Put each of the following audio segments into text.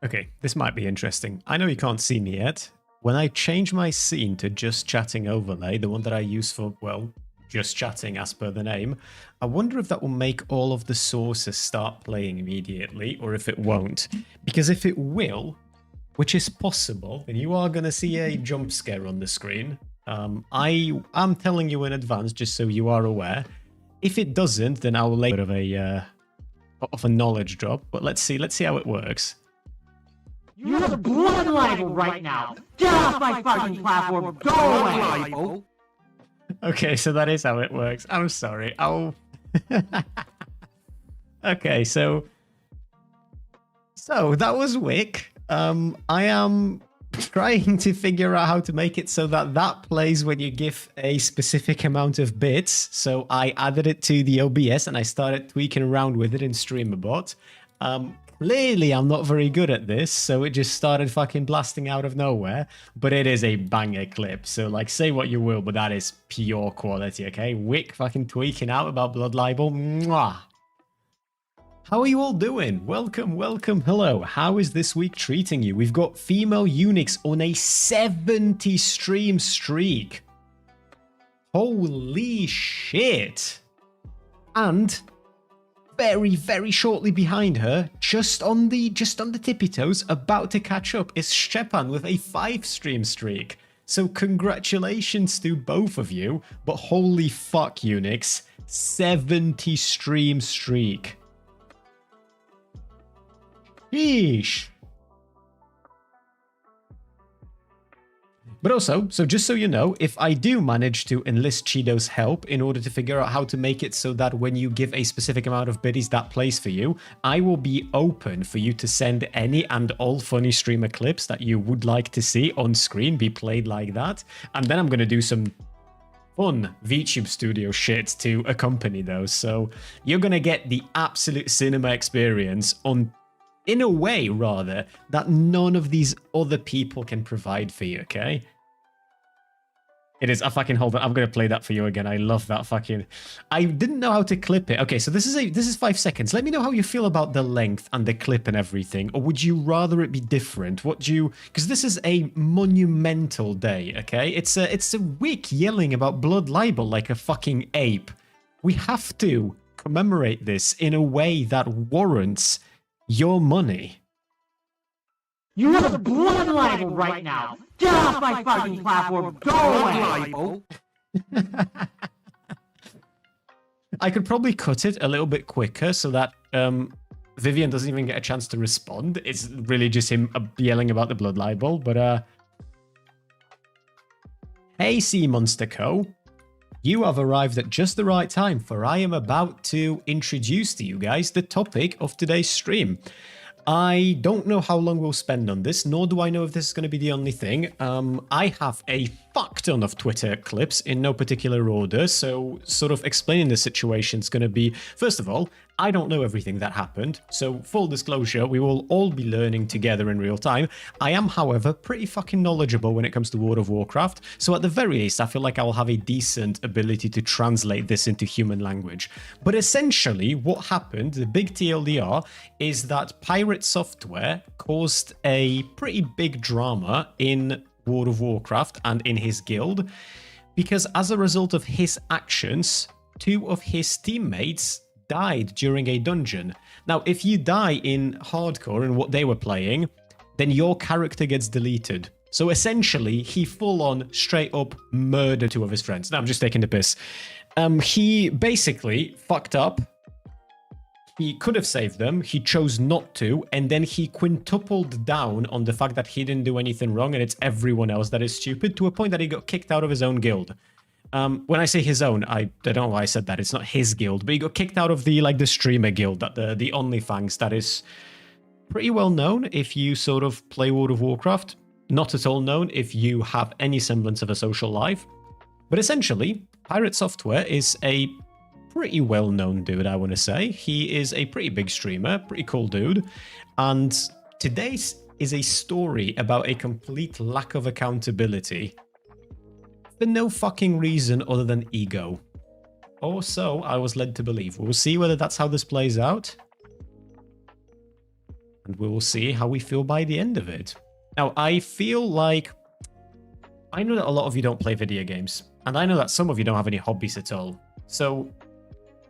Okay, this might be interesting. I know you can't see me yet. When I change my scene to just chatting overlay, the one that I use for, well, just chatting as per the name, I wonder if that will make all of the sources start playing immediately or if it won't. Because if it will, which is possible, then you are going to see a jump scare on the screen. I am telling you in advance just so you are aware. If it doesn't, then I will lay a bit of a knowledge drop, but let's see how it works. You have a blood libel right now! Get off my fucking platform! Go away! Okay, so that is how it works. I'm sorry. I'll... Okay, so that was Wick. I am trying to figure out how to make it so that that plays when you give a specific amount of bits. So I added it to the OBS and I started tweaking around with it in StreamerBot. Clearly, I'm not very good at this, so it just started fucking blasting out of nowhere. But it is a banger clip, so like, say what you will, but that is pure quality, okay? Wick fucking tweaking out about blood libel. Mwah! How are you all doing? Welcome, welcome, hello. How is this week treating you? We've got female eunuchs on a 70 stream streak. Holy shit. And very, very shortly behind her, just on the tippy toes, about to catch up, is Stepan with a 5 stream streak. So congratulations to both of you, but holy fuck, eunuchs, 70 stream streak. Sheesh. But also, so just so you know, if I do manage to enlist Cheeto's help in order to figure out how to make it so that when you give a specific amount of biddies that plays for you, I will be open for you to send any and all funny streamer clips that you would like to see on screen be played like that. And then I'm going to do some fun VTube Studio shit to accompany those. So you're going to get the absolute cinema experience on, in a way, rather, that none of these other people can provide for you, okay? It is. I fucking hold on. I'm gonna play that for you again. I love that fucking. I didn't know how to clip it. Okay, so this is 5 seconds. Let me know how you feel about the length and the clip and everything, or would you rather it be different? What do you? Because this is a monumental day. Okay, it's a Wick yelling about blood libel like a fucking ape. We have to commemorate this in a way that warrants your money. You have a blood libel right now! Get off my fucking platform! Go away! I could probably cut it a little bit quicker so that Vivian doesn't even get a chance to respond. It's really just him yelling about the blood libel, but Hey Sea Monster Co. You have arrived at just the right time, for I am about to introduce to you guys the topic of today's stream. I don't know how long we'll spend on this, nor do I know if this is going to be the only thing. I have a fuck ton of Twitter clips in no particular order, so sort of explaining the situation is going to be, first of all, I don't know everything that happened, so full disclosure, we will all be learning together in real time. I am, however, pretty fucking knowledgeable when it comes to World of Warcraft, so at the very least, I feel like I will have a decent ability to translate this into human language. But essentially, what happened, the big TLDR, is that PIRATESOFTWARE caused a pretty big drama in World of Warcraft and in his guild, because as a result of his actions, 2 of his teammates died during a dungeon. Now, if you die in hardcore in what they were playing, then your character gets deleted. So essentially, he full-on, straight-up murdered 2 of his friends. Now, I'm just taking the piss. He basically fucked up. He could have saved them, he chose not to, and then he quintupled down on the fact that he didn't do anything wrong and it's everyone else that is stupid, to a point that he got kicked out of his own guild. When I say his own, I don't know why I said that, it's not his guild, but he got kicked out of the streamer guild, that the OnlyFans, that is pretty well known if you sort of play World of Warcraft, not at all known if you have any semblance of a social life. But essentially, PIRATESOFTWARE is a pretty well-known dude, I want to say. He is a pretty big streamer, pretty cool dude, and today's is a story about a complete lack of accountability for no fucking reason other than ego. Or so I was led to believe. We'll see whether that's how this plays out. and we will see how we feel by the end of it. Now, I feel like... I know that a lot of you don't play video games, and I know that some of you don't have any hobbies at all. So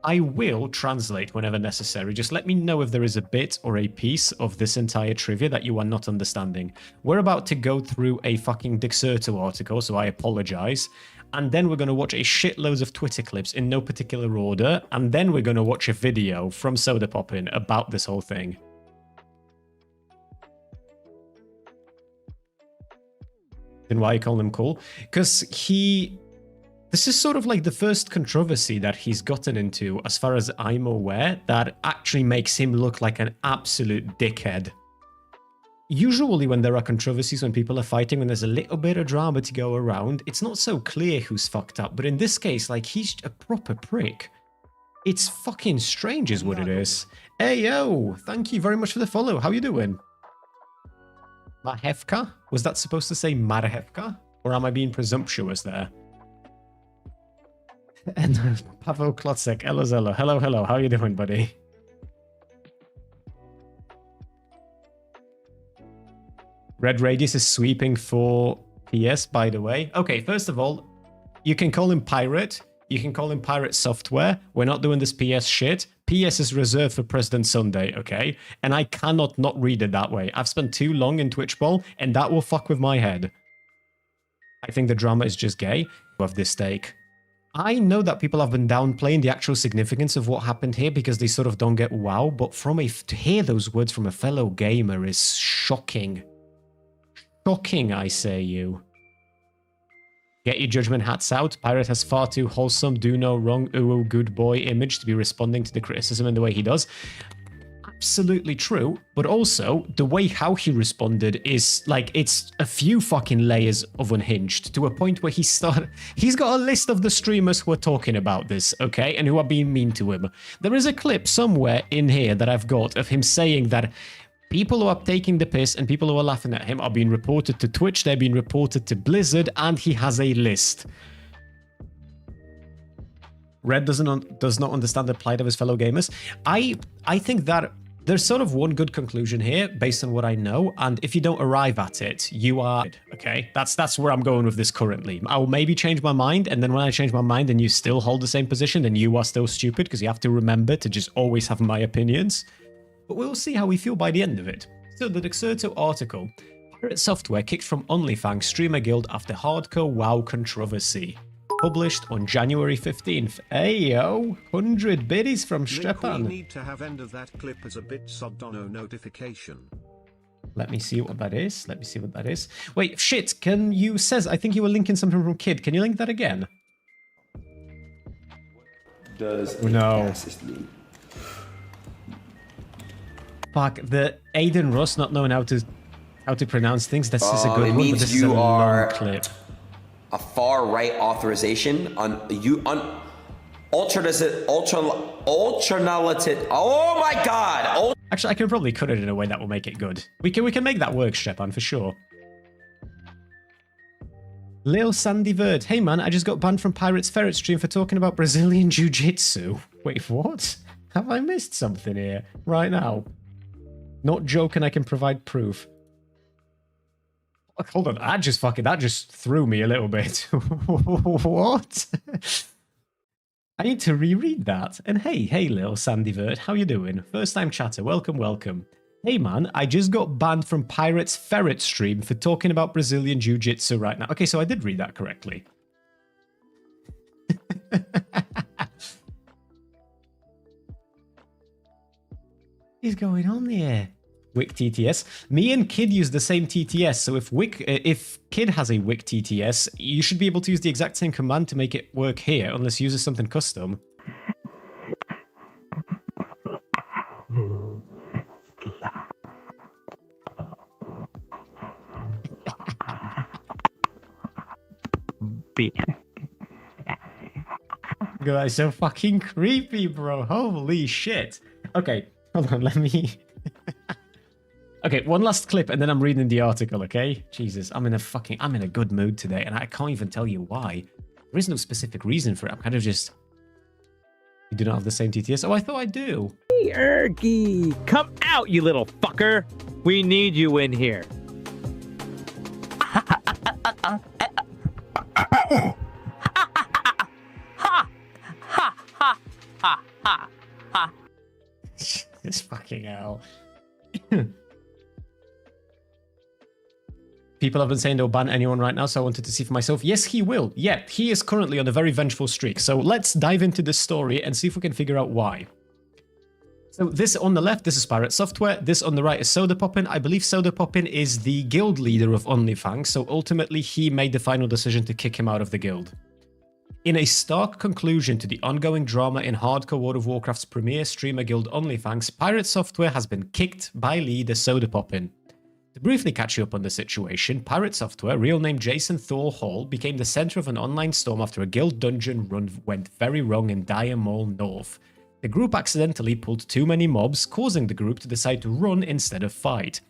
I will translate whenever necessary. Just let me know if there is a bit or a piece of this entire trivia that you are not understanding. We're about to go through a fucking DISCOURSE article, so I apologize. And then we're going to watch a shitload of Twitter clips in no particular order, and then we're going to watch a video from Sodapoppin about this whole thing. Then why you call him cool? Because this is sort of like the first controversy that he's gotten into, as far as I'm aware, that actually makes him look like an absolute dickhead. Usually when there are controversies, when people are fighting, when there's a little bit of drama to go around, it's not so clear who's fucked up. But in this case, like, he's a proper prick. It's fucking strange is what it is. Hey, yo, thank you very much for the follow. How you doing? Marhevka? Was that supposed to say Marhevka? Or am I being presumptuous there? And Pavel Klotzek, hello, hello, how you doing, buddy? Red Radius is sweeping for PS, by the way. Okay, first of all, you can call him Pirate. You can call him Pirate Software. We're not doing this PS shit. PS is reserved for President Sunday, okay? And I cannot not read it that way. I've spent too long in Twitch Ball, and that will fuck with my head. I think the drama is just gay of this take. I know that people have been downplaying the actual significance of what happened here because they sort of don't get wow, but to hear those words from a fellow gamer is shocking. Shocking, I say you. Get your judgment hats out. Pirate has far too wholesome, do no wrong, ooh, good boy image to be responding to the criticism in the way he does. Absolutely true, but also the way how he responded is like, it's a few fucking layers of unhinged to a point where he's got a list of the streamers who are talking about this, okay, and who are being mean to him. There is a clip somewhere in here that I've got of him saying that people who are taking the piss and people who are laughing at him are being reported to Twitch, they're being reported to Blizzard, and he has a list. Red does not understand the plight of his fellow gamers. I think that there's sort of one good conclusion here based on what I know, and if you don't arrive at it, you are... Okay, that's where I'm going with this currently. I'll maybe change my mind, and then when I change my mind and you still hold the same position, then you are still stupid, because you have to remember to just always have my opinions. But we'll see how we feel by the end of it. So the DISCOURSE article. Pirate Software kicked from OnlyFans Streamer Guild after hardcore WoW controversy. Published on January 15th. Hey yo, 100 biddies from Stepan. We need to have end of that clip as a bit Sodono notification. Let me see what that is. Let me see what that is. Wait, shit, can you... Says, I think you were linking something from Kid. Can you link that again? Does no. Fuck, the Aiden Russ not knowing how to pronounce things. This is a good one, but this is a long clip. A far right authorization on ultranalytic. Oh my god! Actually, I can probably cut it in a way that will make it good. We can make that work, Stepan, for sure. Lil Sandy Verd. Hey man, I just got banned from Pirate's Ferret stream for talking about Brazilian Jiu-Jitsu. Wait, what? Have I missed something here? Right now. Not joking, I can provide proof. Hold on, that just threw me a little bit. What? I need to reread that. And hey, little Sandy Vert, how you doing? First time chatter, welcome. Hey man, I just got banned from Pirate's Ferret stream for talking about Brazilian Jiu-Jitsu right now. Okay, so I did read that correctly. What is going on here? Wick TTS. Me and Kid use the same TTS, so if Kid has a Wick TTS, you should be able to use the exact same command to make it work here, unless you use something custom. Guys, so fucking creepy, bro. Holy shit. Okay, hold on, let me... Okay, one last clip and then I'm reading the article, okay? Jesus, I'm in a good mood today and I can't even tell you why. There is no specific reason for it. I'm kind of just... You do not have the same TTS? Oh, I thought I do. Erky, come out, you little fucker. We need you in here. This fucking hell. People have been saying they'll ban anyone right now, so I wanted to see for myself. Yes, he will. Yeah, he is currently on a very vengeful streak. So let's dive into this story and see if we can figure out why. So this on the left, this is Pirate Software. This on the right is Soda Poppin. I believe Soda Poppin is the guild leader of OnlyFans, so ultimately he made the final decision to kick him out of the guild. In a stark conclusion to the ongoing drama in hardcore World of Warcraft's premier streamer guild OnlyFans, Pirate Software has been kicked by leader Soda Poppin. To briefly catch you up on the situation, Pirate Software, real name Jason Thor Hall, became the center of an online storm after a guild dungeon run went very wrong in Dire Mall North. The group accidentally pulled too many mobs, causing the group to decide to run instead of fight.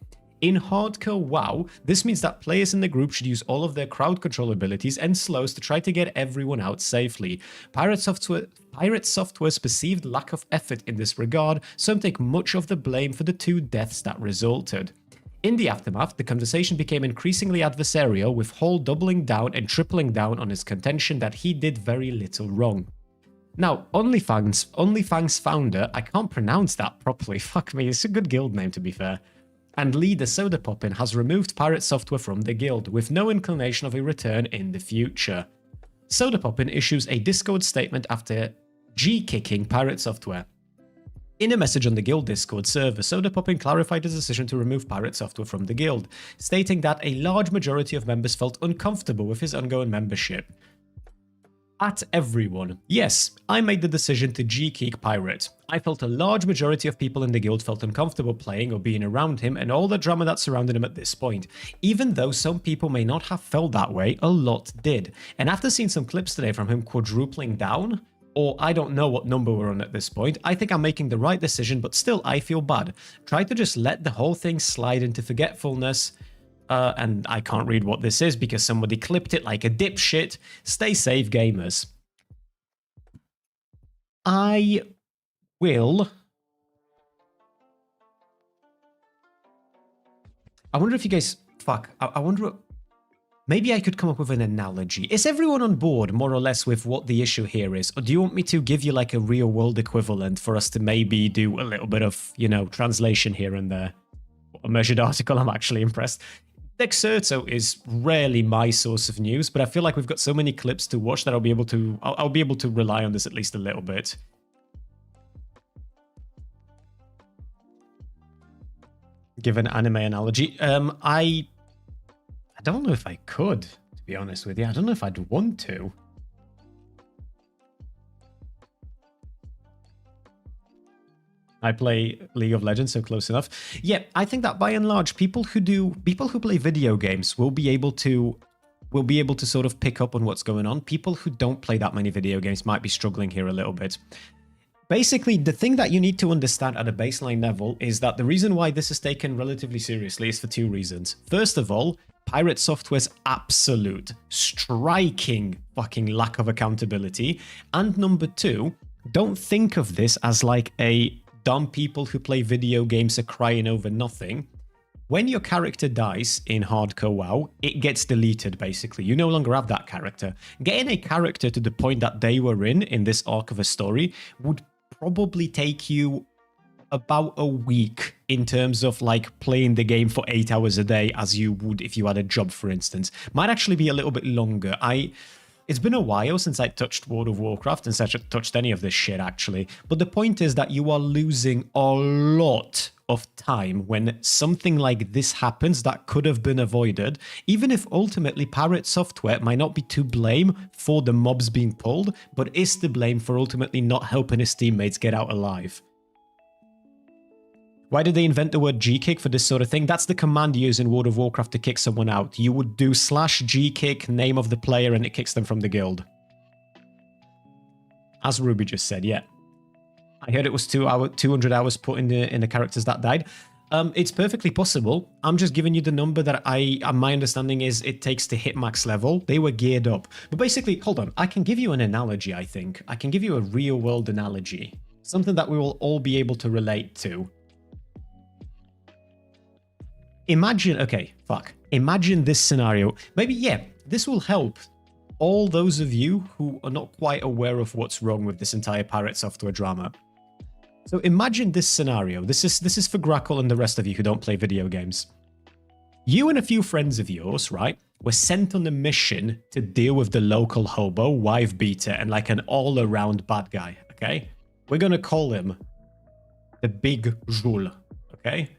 In hardcore WoW, this means that players in the group should use all of their crowd control abilities and slows to try to get everyone out safely. Pirate Software's perceived lack of effort in this regard, some take much of the blame for the 2 deaths that resulted. In the aftermath, the conversation became increasingly adversarial, with Hall doubling down and tripling down on his contention that he did very little wrong. Now, OnlyFans founder, I can't pronounce that properly, fuck me, it's a good guild name to be fair, and leader Soda Poppin has removed Pirate Software from the guild, with no inclination of a return in the future. Soda Poppin issues a Discord statement after G-kicking Pirate Software. In a message on the guild Discord server, Soda Poppin clarified his decision to remove Pirate Software from the guild, stating that a large majority of members felt uncomfortable with his ongoing membership. At everyone. Yes, I made the decision to G-kick Pirate. I felt a large majority of people in the guild felt uncomfortable playing or being around him and all the drama that surrounded him at this point. Even though some people may not have felt that way, a lot did. And after seeing some clips today from him quadrupling down, or I don't know what number we're on at this point, I think I'm making the right decision, but still I feel bad. Try to just let the whole thing slide into forgetfulness. And I can't read what this is because somebody clipped it like a dipshit. Stay safe, gamers. I wonder if you guys... Fuck. I wonder... Maybe I could come up with an analogy. Is everyone on board, more or less, with what the issue here is? Or do you want me to give you, like, a real-world equivalent for us to maybe do a little bit of, you know, translation here and there? A measured article, I'm actually impressed. Dexerto is rarely my source of news, but I feel like we've got so many clips to watch that I'll be able to rely on this at least a little bit. Give an anime analogy. I don't know if I could, to be honest with you. I don't know if I'd want to. I play League of Legends, so close enough. Yeah, I think that by and large, people who play video games will be able to sort of pick up on what's going on. People who don't play that many video games might be struggling here a little bit. Basically, the thing that you need to understand at a baseline level is that the reason why this is taken relatively seriously is for 2 reasons. First of all, Pirate Software's absolute, striking fucking lack of accountability. And number 2, don't think of this as like a dumb people who play video games are crying over nothing. When your character dies in hardcore WoW, it gets deleted basically. You no longer have that character. Getting a character to the point that they were in this arc of a story would probably take you about a week in terms of like playing the game for 8 hours a day as you would if you had a job, for instance. Might actually be a little bit longer. It's been a while since I touched World of Warcraft and since I touched any of this shit, actually. But the point is that you are losing a lot of time when something like this happens that could have been avoided, even if ultimately Pirate Software might not be to blame for the mobs being pulled, but is to blame for ultimately not helping his teammates get out alive. Why did they invent the word G-kick for this sort of thing? That's the command you use in World of Warcraft to kick someone out. You would do /G-kick, name of the player, and it kicks them from the guild. As Ruby just said, yeah. I heard it was 200 hours put in the characters that died. It's perfectly possible. I'm just giving you the number that my understanding is it takes to hit max level. They were geared up. But basically, hold on. I can give you an analogy, I think. I can give you a real-world analogy. something that we will all be able to relate to. Imagine, okay, fuck. Imagine this scenario. Maybe, yeah, this will help all those of you who are not quite aware of what's wrong with this entire Pirate Software drama. So imagine this scenario. This is for Grackle and the rest of you who don't play video games. You and a few friends of yours, right, were sent on a mission to deal with the local hobo, wife beater, and like an all-around bad guy, okay? We're gonna call him the Big Jules, okay?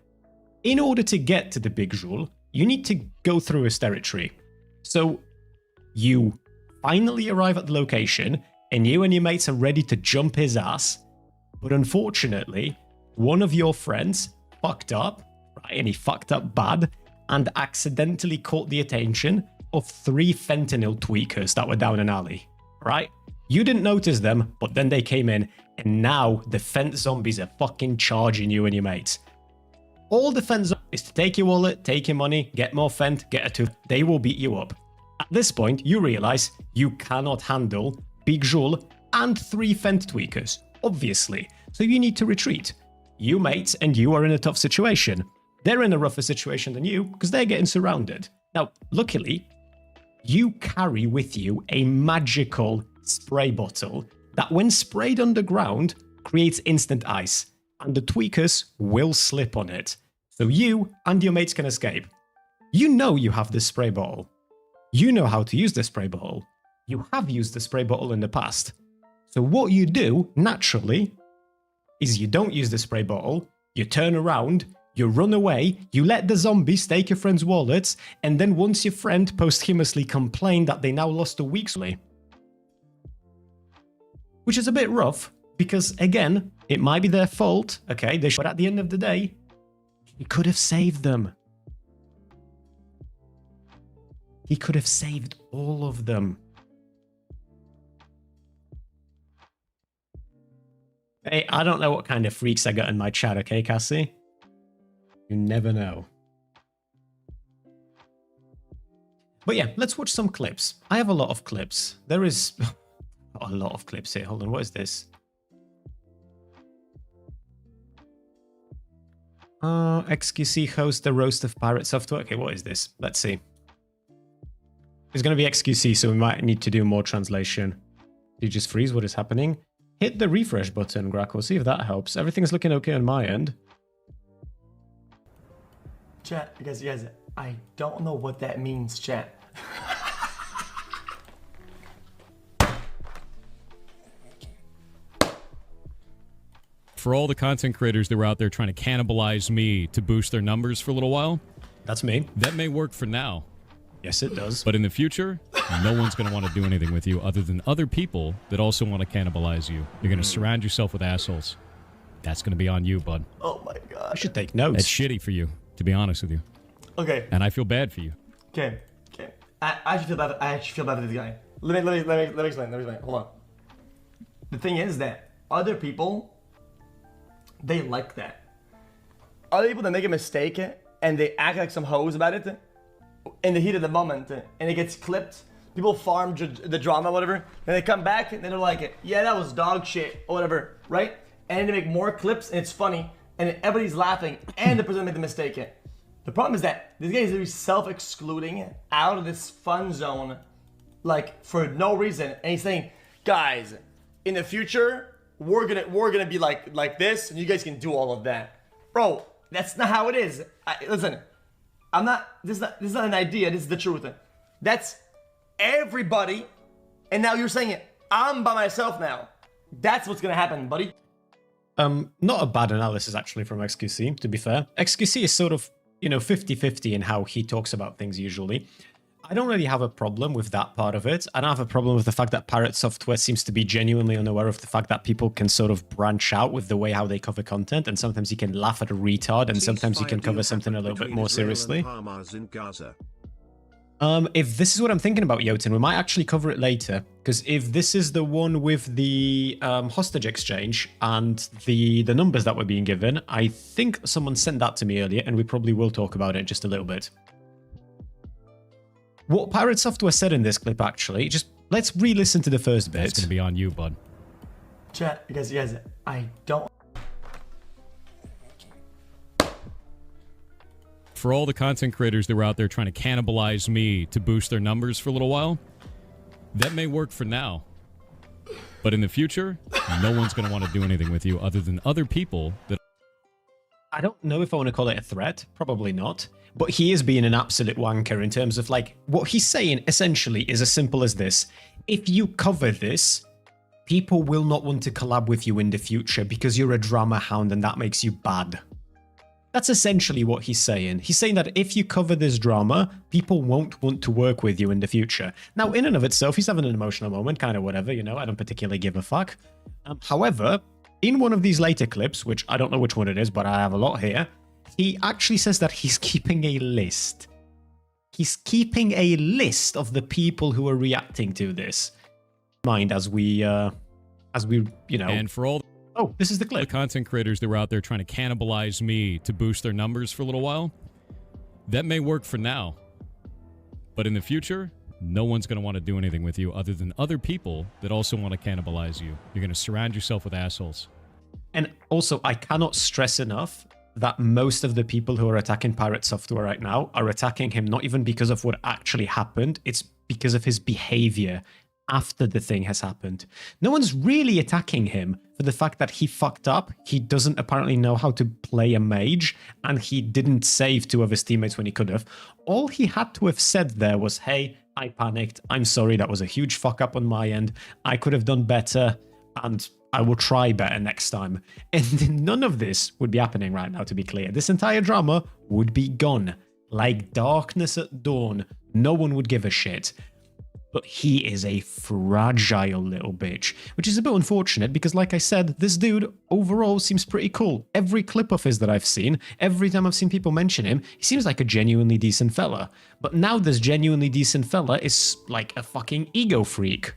In order to get to the Big Jules, you need to go through his territory. So you finally arrive at the location, and you and your mates are ready to jump his ass, but unfortunately, one of your friends fucked up, right, and he fucked up bad, and accidentally caught the attention of 3 fentanyl tweakers that were down an alley, right? You didn't notice them, but then they came in, and now the fent zombies are fucking charging you and your mates. All the fent zombies is to take your wallet, take your money, get more fent, get a tooth. They will beat you up. At this point, you realize you cannot handle Big Jules and 3 fent tweakers, obviously. So you need to retreat. You mates and you are in a tough situation. They're in a rougher situation than you because they're getting surrounded. Now, luckily, you carry with you a magical spray bottle that when sprayed underground creates instant ice, and the tweakers will slip on it. So you and your mates can escape. You know you have this spray bottle. You know how to use the spray bottle. You have used the spray bottle in the past. So what you do, naturally, is you don't use the spray bottle, you turn around, you run away, you let the zombies take your friend's wallets, and then once your friend posthumously complained that they now lost a week's pay. Which is a bit rough, because again, it might be their fault, okay, but at the end of the day, he could have saved them. He could have saved all of them. Hey, I don't know what kind of freaks I got in my chat, okay, Cassie? You never know. But yeah, let's watch some clips. I have a lot of clips. There is a lot of clips here. Hold on, what is this? XQC hosts the roast of Pirate Software. Okay, what is this? Let's see. It's going to be XQC, so we might need to do more translation. Did you just freeze? What is happening? Hit the refresh button, Grackle. See if that helps. Everything's looking okay on my end. Chat, you guys, I don't know what that means, chat. For all the content creators that were out there trying to cannibalize me to boost their numbers for a little while, that's me. That may work for now. Yes, it does. But in the future, no one's going to want to do anything with you other than other people that also want to cannibalize you. You're going to surround yourself with assholes. That's going to be on you, bud. Oh my god. I should take notes. That's shitty for you, to be honest with you. Okay. And I feel bad for you. Okay. I actually feel bad. I actually feel bad for this guy. Let me explain. Hold on. The thing is that other people, they like that. Other people that make a mistake and they act like some hoes about it in the heat of the moment, and it gets clipped. People farm the drama, whatever, and they come back and they don't like it. Yeah, that was dog shit or whatever, right? And then they make more clips and it's funny, and everybody's laughing, and the person made the mistake. The problem is that this guy is really self-excluding out of this fun zone, like for no reason, and he's saying, guys, in the future we're gonna be like this, and you guys can do all of that, bro. That's not how it is. Listen. I'm not. This is not an idea. This is the truth. That's everybody, and now you're saying it. I'm by myself now. That's what's gonna happen, buddy. Not a bad analysis actually from XQC. To be fair, XQC is sort of 50-50 in how he talks about things usually. I don't really have a problem with that part of it. I don't have a problem with the fact that Pirate Software seems to be genuinely unaware of the fact that people can sort of branch out with the way how they cover content, and sometimes you can laugh at a retard, and sometimes you can cover something a little bit more seriously. If this is what I'm thinking about, Jotun, we might actually cover it later, because if this is the one with the hostage exchange and the numbers that were being given, I think someone sent that to me earlier, and we probably will talk about it just a little bit. What Pirate Software said in this clip, actually, just let's re-listen to the first bit. It's going to be on you, bud. Chat, you guys, I don't. For all the content creators that were out there trying to cannibalize me to boost their numbers for a little while, that may work for now. But in the future, no one's going to want to do anything with you other than other people that... I don't know if I want to call it a threat. Probably not. But he is being an absolute wanker in terms of, like, what he's saying essentially is as simple as this. If you cover this, people will not want to collab with you in the future because you're a drama hound and that makes you bad. That's essentially what he's saying. He's saying that if you cover this drama, people won't want to work with you in the future. Now, in and of itself, he's having an emotional moment, kind of whatever, you know, I don't particularly give a fuck. However, in one of these later clips, which I don't know which one it is, but I have a lot here, he actually says that he's keeping a list. He's keeping a list of the people who are reacting to this. Mind as we, you know... And for all... Oh, this is the the clip. content creators that were out there trying to cannibalize me to boost their numbers for a little while, that may work for now. But in the future, no one's going to want to do anything with you other than other people that also want to cannibalize you. You're going to surround yourself with assholes. And also, I cannot stress enough that most of the people who are attacking Pirate Software right now are attacking him not even because of what actually happened, it's because of his behavior after the thing has happened. No one's really attacking him for the fact that he fucked up, he doesn't apparently know how to play a mage, and he didn't save two of his teammates when he could have. All he had to have said there was, hey, I panicked, I'm sorry, that was a huge fuck up on my end, I could have done better, and I will try better next time. And none of this would be happening right now, to be clear. This entire drama would be gone. Like darkness at dawn. No one would give a shit. But he is a fragile little bitch, which is a bit unfortunate because, like I said, this dude overall seems pretty cool. Every clip of his that I've seen, every time I've seen people mention him, he seems like a genuinely decent fella. But now this genuinely decent fella is like a fucking ego freak.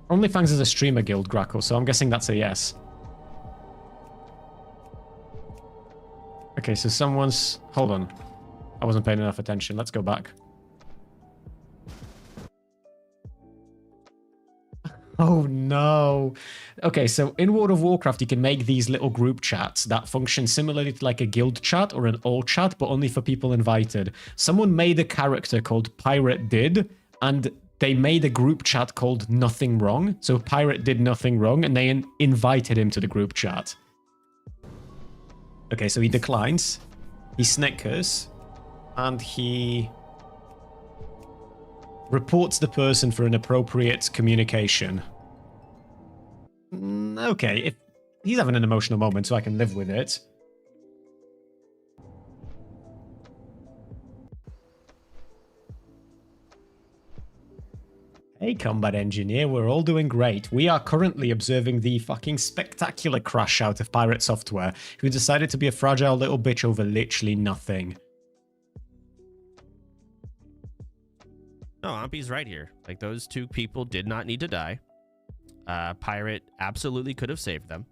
OnlyFans is a streamer guild, Grackle, so I'm guessing that's a yes. Okay, so someone's... Hold on. I wasn't paying enough attention. Let's go back. Oh, no. Okay, so in World of Warcraft, you can make these little group chats that function similarly to like a guild chat or an alt chat, but only for people invited. Someone made a character called Pirate Did, and they made a group chat called Nothing Wrong. So Pirate did nothing wrong, and they invited him to the group chat. Okay, so he declines, he snickers, and he reports the person for inappropriate communication. Okay, if he's having an emotional moment, so I can live with it. Hey, Combat Engineer, we're all doing great. We are currently observing the fucking spectacular crash out of Pirate Software, who decided to be a fragile little bitch over literally nothing. No, Ampy's right here. Like, those two people did not need to die. Pirate absolutely could have saved them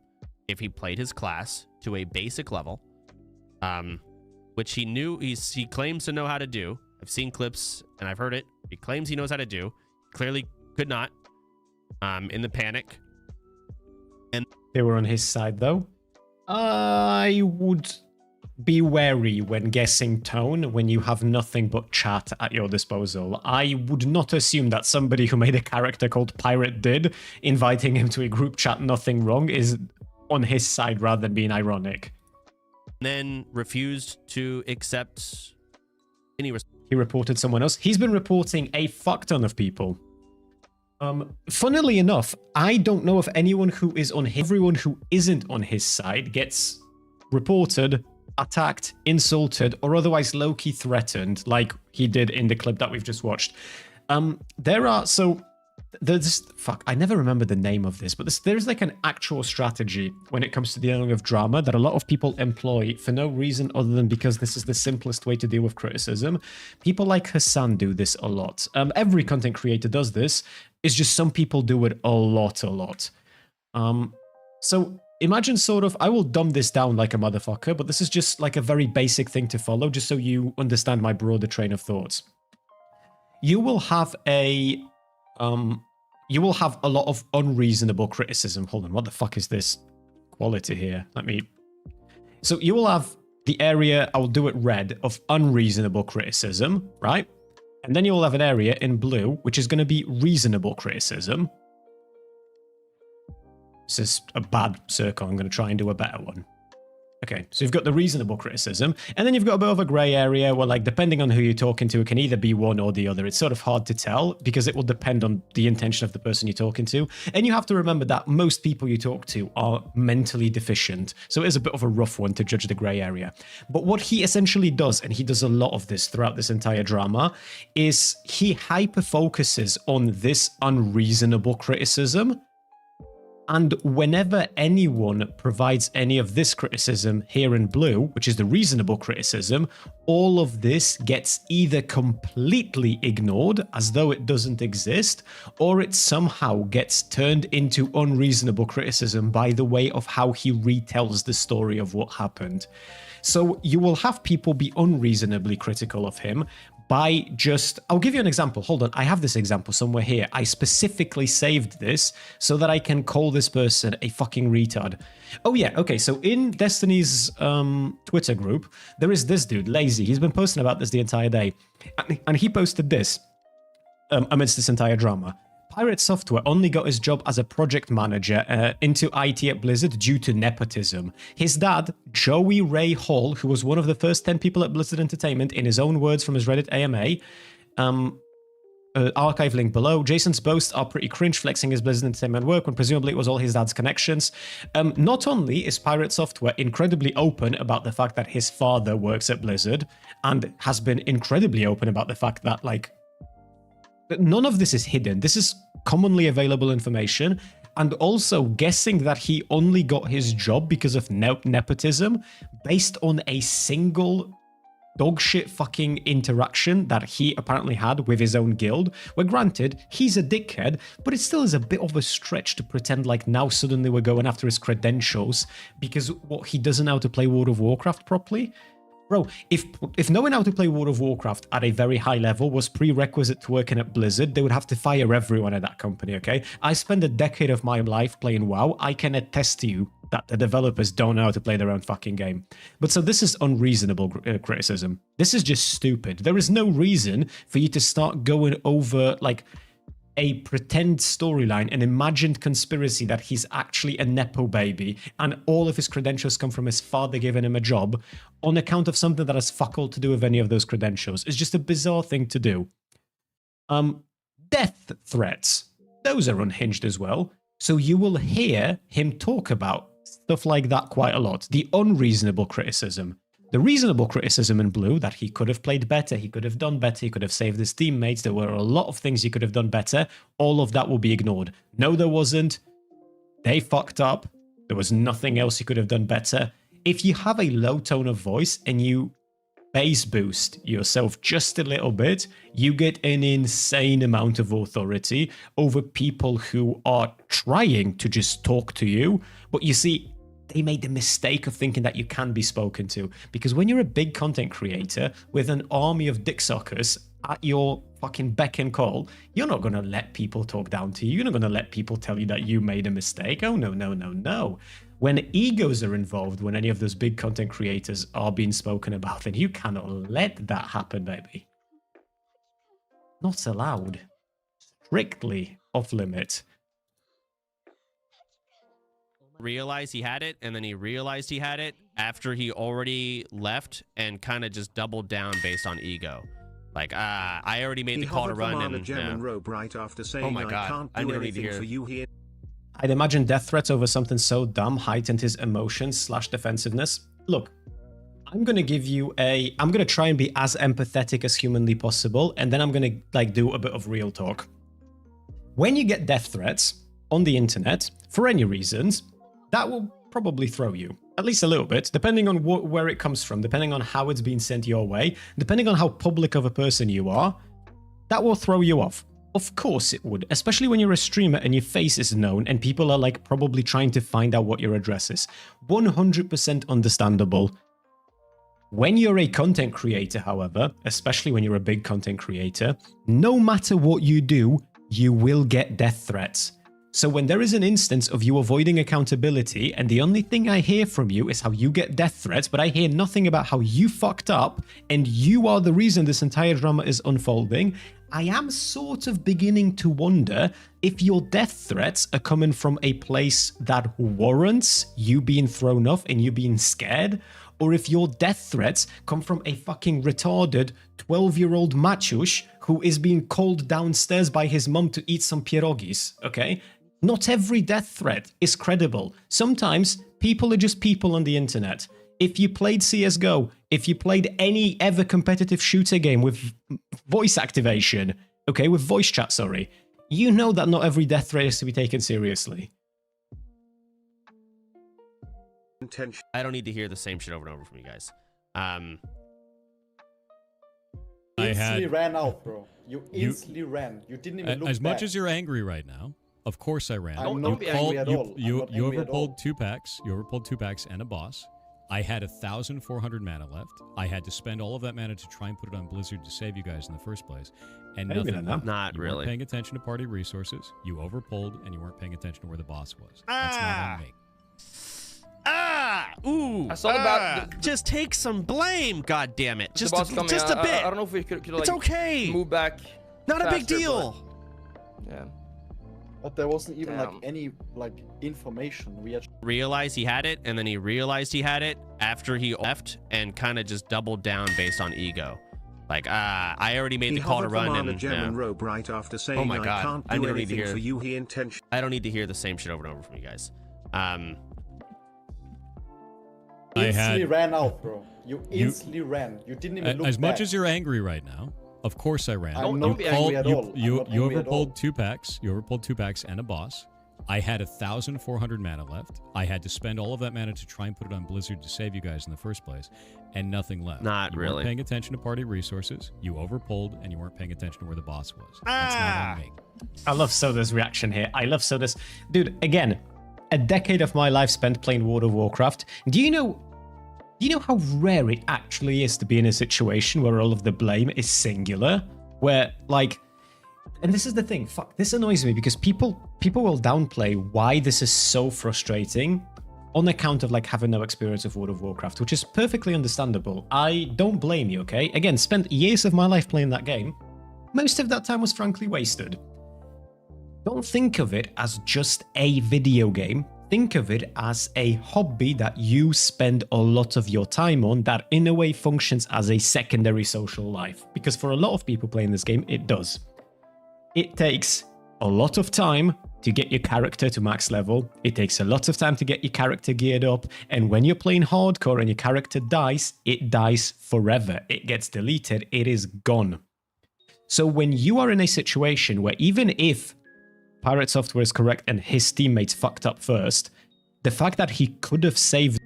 if he played his class to a basic level, which he knew he claims to know how to do. I've seen clips and I've heard it. He claims he knows how to do. Clearly could not in the panic. And they were on his side, though. I would be wary when guessing tone when you have nothing but chat at your disposal. I would not assume that somebody who made a character called Pirate Did, inviting him to a group chat Nothing Wrong, is on his side rather than being ironic. Then refused to accept any He reported someone else. He's been reporting a fuck ton of people. Funnily enough, I don't know if anyone who is on his... Everyone who isn't on his side gets reported, attacked, insulted, or otherwise low-key threatened, like he did in the clip that we've just watched. Fuck, I never remember the name of this, but there's like an actual strategy when it comes to dealing with drama that a lot of people employ for no reason other than because this is the simplest way to deal with criticism. People like Hassan do this a lot. Every content creator does this. It's just some people do it a lot. So imagine sort of, I will dumb this down like a motherfucker, but this is just like a very basic thing to follow, just so you understand my broader train of thoughts. You will have a lot of unreasonable criticism. Hold on, what the fuck is this quality here? So you will have the area, I will do it red, of unreasonable criticism, right? And then you will have an area in blue, which is going to be reasonable criticism. This is a bad circle. I'm going to try and do a better one. Okay, so you've got the reasonable criticism, and then you've got a bit of a grey area where, like, depending on who you're talking to, it can either be one or the other. It's sort of hard to tell because it will depend on the intention of the person you're talking to. And you have to remember that most people you talk to are mentally deficient, so it is a bit of a rough one to judge the grey area. But what he essentially does, and he does a lot of this throughout this entire drama, is he hyper-focuses on this unreasonable criticism. And whenever anyone provides any of this criticism here in blue, which is the reasonable criticism, all of this gets either completely ignored as though it doesn't exist, or it somehow gets turned into unreasonable criticism by the way of how he retells the story of what happened. So you will have people be unreasonably critical of him by just... I'll give you an example. Hold on. I have this example somewhere here. I specifically saved this so that I can call this person a fucking retard. Oh yeah, okay. So in Destiny's Twitter group, there is this dude, Lazy. He's been posting about this the entire day. And he posted this amidst this entire drama. Pirate Software only got his job as a project manager into IT at Blizzard due to nepotism. His dad, Joey Ray Hall, who was one of the first 10 people at Blizzard Entertainment, in his own words from his Reddit AMA, archive link below. Jason's boasts are pretty cringe, flexing his Blizzard Entertainment work when presumably it was all his dad's connections. Not only is Pirate Software incredibly open about the fact that his father works at Blizzard, and has been incredibly open about the fact that, like, none of this is hidden. This is commonly available information, and also guessing that he only got his job because of nepotism based on a single dogshit fucking interaction that he apparently had with his own guild, where granted, he's a dickhead, but it still is a bit of a stretch to pretend like now suddenly we're going after his credentials because what, he doesn't know how to play World of Warcraft properly? Bro, if knowing how to play World of Warcraft at a very high level was prerequisite to working at Blizzard, they would have to fire everyone at that company, okay? I spent a decade of my life playing WoW. I can attest to you that the developers don't know how to play their own fucking game. But so this is unreasonable criticism. This is just stupid. There is no reason for you to start going over, like, a pretend storyline, an imagined conspiracy that he's actually a nepo baby and all of his credentials come from his father giving him a job on account of something that has fuck all to do with any of those credentials. It's just a bizarre thing to do. Death threats. Those are unhinged as well. So you will hear him talk about stuff like that quite a lot. The unreasonable criticism. The reasonable criticism in blue, that he could have played better, he could have done better, he could have saved his teammates, there were a lot of things he could have done better, all of that will be ignored. No, there wasn't. They fucked up. There was nothing else he could have done better. If you have a low tone of voice and you bass boost yourself just a little bit, you get an insane amount of authority over people who are trying to just talk to you. But you see, they made the mistake of thinking that you can be spoken to. Because when you're a big content creator with an army of dick suckers at your fucking beck and call, you're not going to let people talk down to you. You're not going to let people tell you that you made a mistake. Oh, no, no, no, no. When egos are involved, when any of those big content creators are being spoken about, then you cannot let that happen, baby. Not allowed. Strictly off limit. Realized he had it, and then he realized he had it after he already left and kind of just doubled down based on ego. Like, I already made the call to run, and robe right after saying, oh my god, I can't do don't need to anything hear. for you here. I'd imagine death threats over something so dumb heightened his emotions / defensiveness. Look, I'm going to give you I'm going to try and be as empathetic as humanly possible, and then I'm going to, like, do a bit of real talk. When you get death threats on the internet, for any reasons, that will probably throw you, at least a little bit, depending on where it comes from, depending on how it's being sent your way, depending on how public of a person you are, that will throw you off. Of course it would, especially when you're a streamer and your face is known and people are like probably trying to find out what your address is. 100% understandable. When you're a content creator, however, especially when you're a big content creator, no matter what you do, you will get death threats. So when there is an instance of you avoiding accountability and the only thing I hear from you is how you get death threats, but I hear nothing about how you fucked up and you are the reason this entire drama is unfolding, I am sort of beginning to wonder if your death threats are coming from a place that warrants you being thrown off and you being scared, or if your death threats come from a fucking retarded 12-year-old machush who is being called downstairs by his mum to eat some pierogis, okay? Not every death threat is credible. Sometimes people are just people on the internet. If you played CSGO, if you played any ever competitive shooter game with voice activation, okay, with voice chat, sorry, you know that not every death threat is to be taken seriously. I don't need to hear the same shit over and over from you guys. Instantly ran out, bro. You instantly ran. You didn't even look As back. much as you're angry right now, of course I ran. I'm not angry at all. You I'm not angry at all. overpulled 2 packs. You overpulled 2 packs and a boss. I had 1,400 mana left. I had to spend all of that mana to try and put it on Blizzard to save you guys in the first place. And nothing. Not you really. weren't paying attention to party resources. You overpulled, and you weren't paying attention to where the boss was. That's not on me. Ooh. I saw the bat. Just take some blame, god damn it. Just the boss coming. just a bit. I don't know if we could like. It's okay. Move back. Not a big faster, deal. but- Yeah. But there wasn't even like Damn. any like information. We had Realized he had it, and then he realized he had it after he left, and kind of just doubled down based on ego. Like, I already made He the call to hovered run, from and a German robe right after saying, oh my I god, can't I do don't need to anything hear. for you. He intentionally. I don't need to hear the same shit over and over from you guys. instantly ran out, bro. You instantly ran. You didn't even look As much back. as you're angry right now, of course I ran. I'm not angry at all. You I'm not angry at all. overpulled 2 packs. You overpulled 2 packs and a boss. I had 1,400 mana left. I had to spend all of that mana to try and put it on Blizzard to save you guys in the first place, and nothing left. Not you really. weren't paying attention to party resources. You overpulled, and you weren't paying attention to where the boss was. That's not on me. I love Soda's reaction here. I love Soda's. Dude, again, a decade of my life spent playing World of Warcraft. Do you know how rare it actually is to be in a situation where all of the blame is singular? Where, like, and this is the thing, fuck, this annoys me because people will downplay why this is so frustrating on account of like having no experience of World of Warcraft, which is perfectly understandable. I don't blame you, okay? Again, spent years of my life playing that game. Most of that time was frankly wasted. Don't think of it as just a video game. Think of it as a hobby that you spend a lot of your time on that in a way functions as a secondary social life. Because for a lot of people playing this game, it does. It takes a lot of time to get your character to max level. It takes a lot of time to get your character geared up. And when you're playing hardcore and your character dies, it dies forever. It gets deleted. It is gone. So when you are in a situation where even if Pirate Software is correct and his teammates fucked up first, the fact that he could have saved,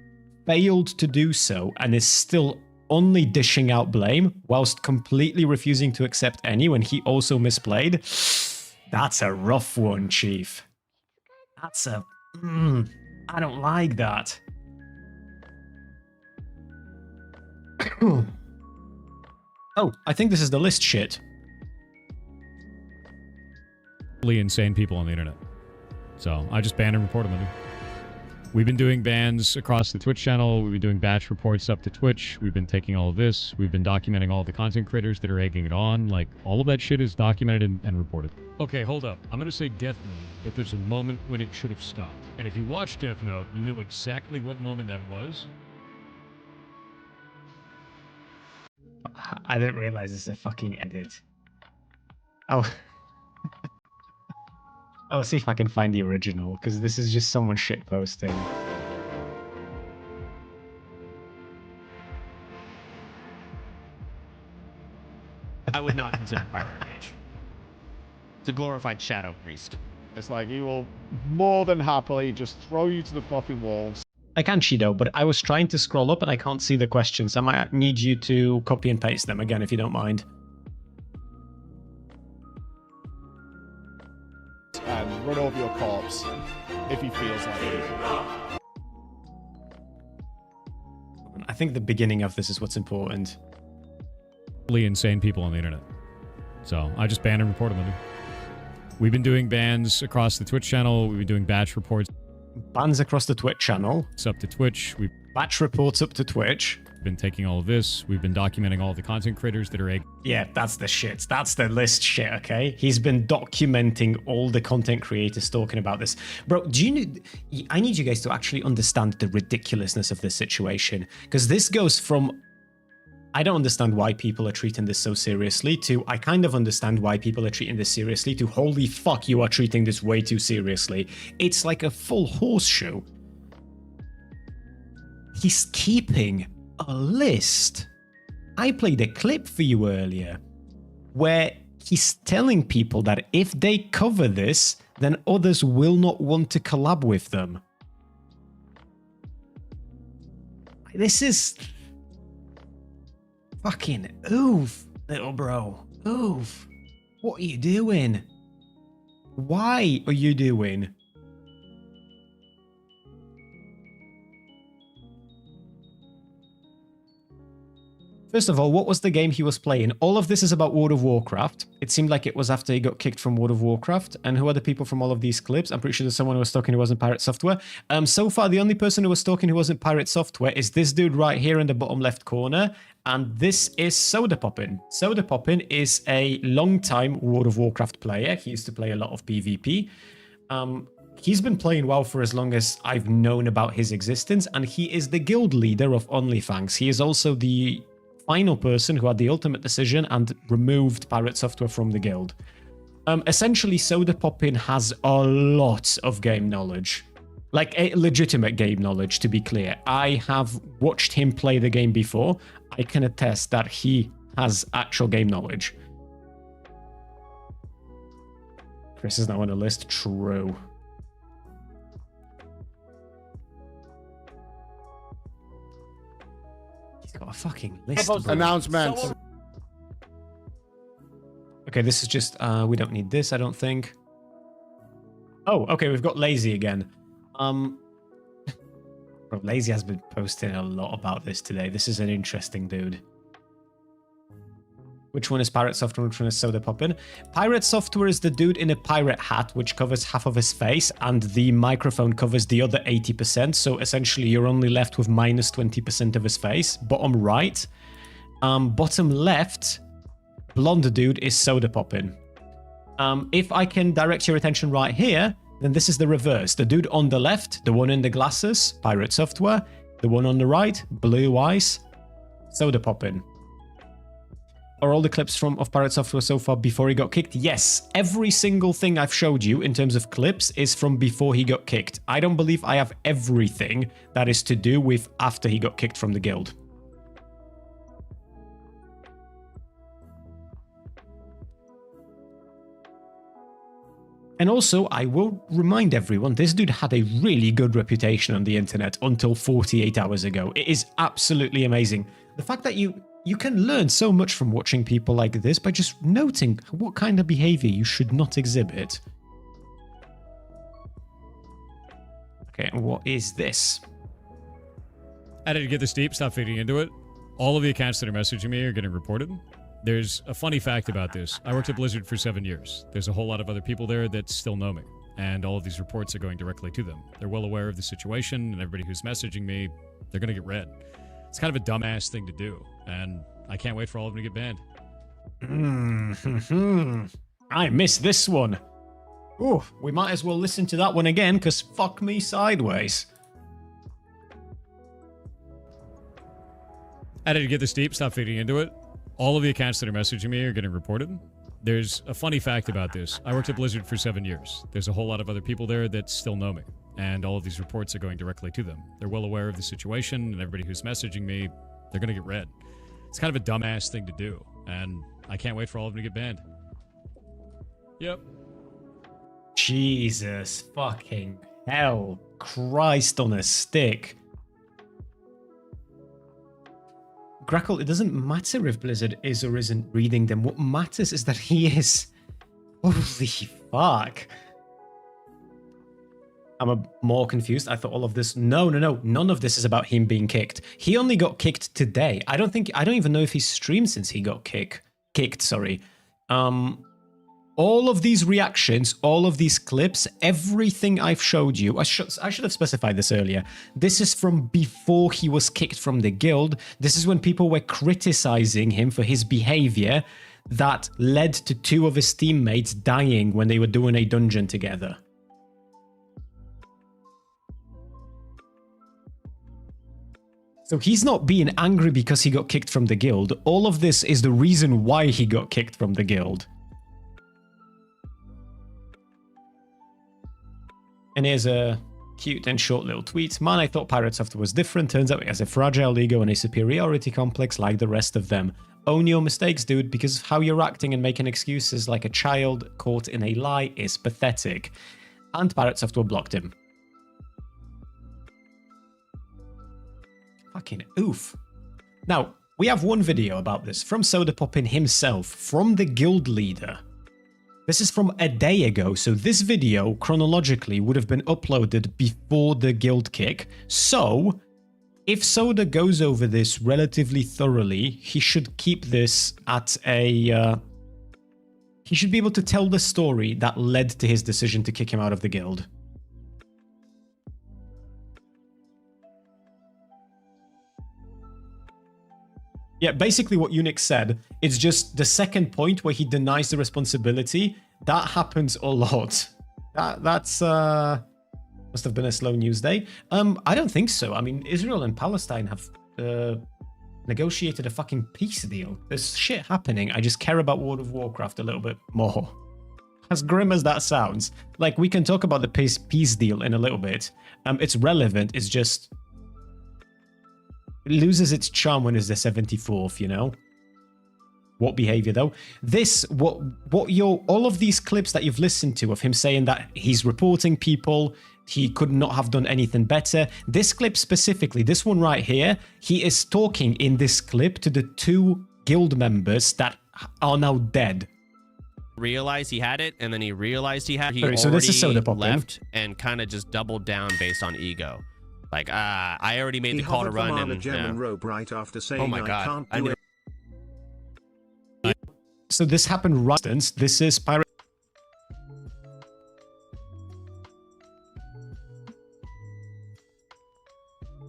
failed to do so, and is still only dishing out blame whilst completely refusing to accept any when he also misplayed, that's a rough one, Chief. That's a... I don't like that. Oh, I think this is the list shit. Insane people on the internet. So I just banned and reported them. We've been doing bans across the Twitch channel. We've been doing batch reports up to Twitch. We've been taking all of this. We've been documenting all the content creators that are egging it on. Like, all of that shit is documented and reported. Okay, hold up. I'm going to say Death Note if there's a moment when it should have stopped. And if you watch Death Note, you knew exactly what moment that was. I didn't realize it's a fucking edit. Oh. I'll see if I can find the original, because this is just someone shitposting. I would not consider Pirate Mage. It's a glorified shadow priest. It's like he will more than happily just throw you to the fucking walls. I can, Shido, but I was trying to scroll up and I can't see the questions. I might need you to copy and paste them again if you don't mind. over your corpse if he feels like it. I think the beginning of this is what's important. Insane people on the internet. So I just ban and report them. We've been doing bans across the Twitch channel. We've been doing batch reports. Bans across the Twitch channel. It's up to Twitch. We've batch reports up to Twitch. Been taking all of this. We've been documenting all the content creators that are Yeah, that's the shit. That's the list shit, okay? He's been documenting all the content creators talking about this. Bro, I need you guys to actually understand the ridiculousness of this situation. Because this goes from, I don't understand why people are treating this so seriously, to I kind of understand why people are treating this seriously, to holy fuck, you are treating this way too seriously. It's like a full horseshoe. He's keeping a list. I played a clip for you earlier where he's telling people that if they cover this, then others will not want to collab with them. This is fucking oof, little bro. Oof. What are you doing? Why are you doing? First of all, what was the game he was playing? All of this is about World of Warcraft. It seemed like it was after he got kicked from World of Warcraft. And who are the people from all of these clips? I'm pretty sure there's someone who was talking who wasn't Pirate Software. So far, the only person who was talking who wasn't Pirate Software is this dude right here in the bottom left corner. And this is Soda Poppin. Soda Poppin is a long-time World of Warcraft player. He used to play a lot of PvP. He's been playing WoW for as long as I've known about his existence. And he is the guild leader of OnlyFans. He is also the final person who had the ultimate decision and removed Pirate Software from the guild. Essentially, Soda Poppin has a lot of game knowledge. Like, a legitimate game knowledge, to be clear. I have watched him play the game before. I can attest that he has actual game knowledge. Chris is now on a list. True. He's got a fucking list. Announcements. Okay, this is just, we don't need this, I don't think. Oh, okay, we've got Lazy again. Bro, Lazy has been posting a lot about this today. This is an interesting dude. Which one is Pirate Software? Which one is Soda Poppin? Pirate Software is the dude in a pirate hat, which covers half of his face, and the microphone covers the other 80%. So essentially, you're only left with minus 20% of his face. Bottom right. Bottom left, blonde dude is Soda Poppin. If I can direct your attention right here, then this is the reverse. The dude on the left, the one in the glasses, Pirate Software. The one on the right, blue eyes, Soda Poppin. Are all the clips of Pirate Software so far before he got kicked? Yes, every single thing I've showed you in terms of clips is from before he got kicked. I don't believe I have everything that is to do with after he got kicked from the guild. And also, I will remind everyone, this dude had a really good reputation on the internet until 48 hours ago. It is absolutely amazing. The fact that you can learn so much from watching people like this by just noting what kind of behavior you should not exhibit. Okay, and what is this? I didn't get this deep. Stop feeding into it. All of the accounts that are messaging me are getting reported. There's a funny fact about this. I worked at Blizzard for 7 years. There's a whole lot of other people there that still know me. And all of these reports are going directly to them. They're well aware of the situation, and everybody who's messaging me, they're going to get read. It's kind of a dumbass thing to do, and I can't wait for all of them to get banned. I missed this one. Ooh, we might as well listen to that one again, because fuck me sideways. I didn't get this deep. Stop feeding into it. All of the accounts that are messaging me are getting reported. There's a funny fact about this. I worked at Blizzard for 7 years. There's a whole lot of other people there that still know me. And all of these reports are going directly to them. They're well aware of the situation, and everybody who's messaging me, they're going to get read. It's kind of a dumbass thing to do, and I can't wait for all of them to get banned. Yep. Jesus fucking hell. Christ on a stick. Grackle, it doesn't matter if Blizzard is or isn't reading them. What matters is that he is. Holy fuck. I'm more confused. I thought all of this... No. None of this is about him being kicked. He only got kicked today. I don't even know if he's streamed since he got kicked, sorry. All of these reactions, all of these clips, everything I've showed you, I should have specified this earlier. This is from before he was kicked from the guild. This is when people were criticizing him for his behavior that led to 2 of his teammates dying when they were doing a dungeon together. So he's not being angry because he got kicked from the guild. All of this is the reason why he got kicked from the guild. And here's a cute and short little tweet. Man, I thought Pirate Software was different. Turns out it has a fragile ego and a superiority complex like the rest of them. Own your mistakes, dude, because how you're acting and making excuses like a child caught in a lie is pathetic. And Pirate Software blocked him. Fucking oof. Now, we have one video about this from Sodapoppin himself, from the guild leader. This is from a day ago, so this video chronologically would have been uploaded before the guild kick. So, if Soda goes over this relatively thoroughly, he should keep this at a... he should be able to tell the story that led to his decision to kick him out of the guild. Yeah, basically what Unix said, it's just the second point where he denies the responsibility. That happens a lot. That's must have been a slow news day. I don't think so. I mean, Israel and Palestine have negotiated a fucking peace deal. There's shit happening. I just care about World of Warcraft a little bit more. As grim as that sounds, like, we can talk about the peace deal in a little bit. It's relevant. It's just... it loses its charm when it's the 74th, you know? What behavior, though? This, all of these clips that you've listened to of him saying that he's reporting people, he could not have done anything better. This clip specifically, this one right here, he is talking in this clip to the 2 guild members that are now dead. Realized he had it, and then he realized he had it. He Sorry, so this is already Sodapoppin. left and kind of just doubled down based on ego. Like, I already made the call to run, and German rope right after saying, oh my god, I can't do it. So this happened right since. This is Pirate.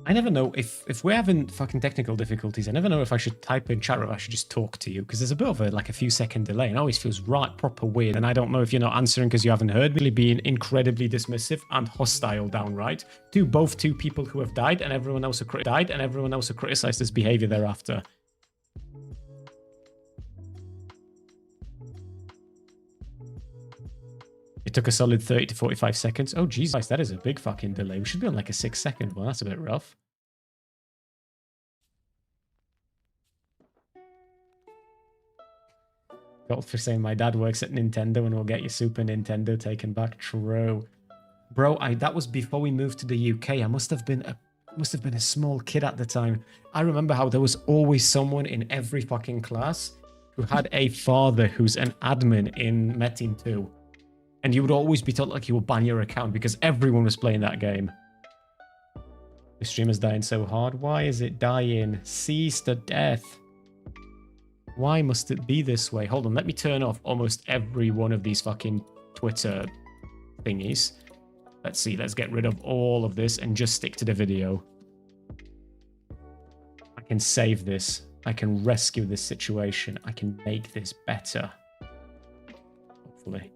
I never know if we're having fucking technical difficulties. I never know if I should type in chat or if I should just talk to you, because there's a bit of a few second delay, and it always feels right proper weird. And I don't know if you're not answering because you haven't heard me, being incredibly dismissive and hostile downright to both 2 people who have died and everyone else who criticized his behavior thereafter. It took a solid 30 to 45 seconds. Oh, Jesus, that is a big fucking delay. We should be on like a 6-second one. That's a bit rough. Gold for saying my dad works at Nintendo and we'll get your Super Nintendo taken back. True. Bro, that was before we moved to the UK. I must have been a small kid at the time. I remember how there was always someone in every fucking class who had a father who's an admin in Metin 2. And you would always be told like you will ban your account because everyone was playing that game. The streamer's dying so hard. Why is it dying? Cease the death. Why must it be this way? Hold on, let me turn off almost every one of these fucking Twitter thingies. Let's see, let's get rid of all of this and just stick to the video. I can save this. I can rescue this situation. I can make this better. Hopefully.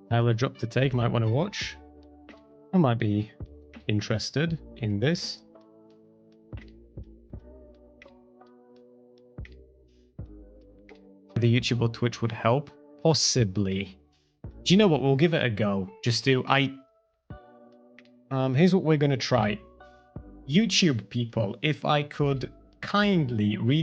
Tyler dropped the take, might want to watch. I might be interested in this. The YouTube or Twitch would help? Possibly. Do you know what? We'll give it a go. Just do... here's what we're going to try. YouTube people, if I could kindly read